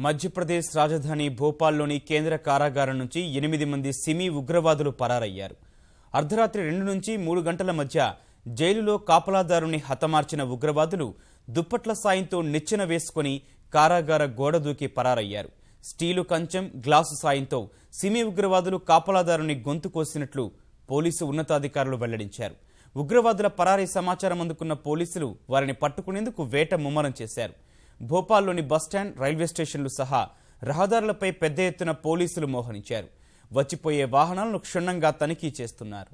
మధ్యప్రదేశ్ రాజధాని భోపాల్లోని కేంద్ర కారాగారం నుంచి 8 మంది సిమీ ఉగ్రవాదులు పరారయ్యారు. అర్ధరాత్రి 2 నుంచి 3 గంటల మధ్య జైలులో కాపలాదారుని హతమార్చిన ఉగ్రవాదులు దుప్పట్ల సాయంతో నిచ్చెన వేసుకుని కారాగార గోడ దూకి పరారయ్యారు. స్టీలు కంచెం, గ్లాసు సాయంతో సిమీ ఉగ్రవాదులు కాపలాదారుని గొంతు కోసినట్లు పోలీసు ఉన్నతాధికారులు వెల్లడించారు. ఉగ్రవాదుల పరారీ సమాచారం అందుకున్న పోలీసులు వారిని పట్టుకునేందుకు వేట ముమ్మరం చేశారు. భోపాల్లోని బస్టాండ్, రైల్వే స్టేషన్లు సహా రహదారులపై పెద్ద ఎత్తున పోలీసులు మోహరించారు. వచ్చిపోయే వాహనాలను క్షుణ్ణంగా తనిఖీ చేస్తున్నారు.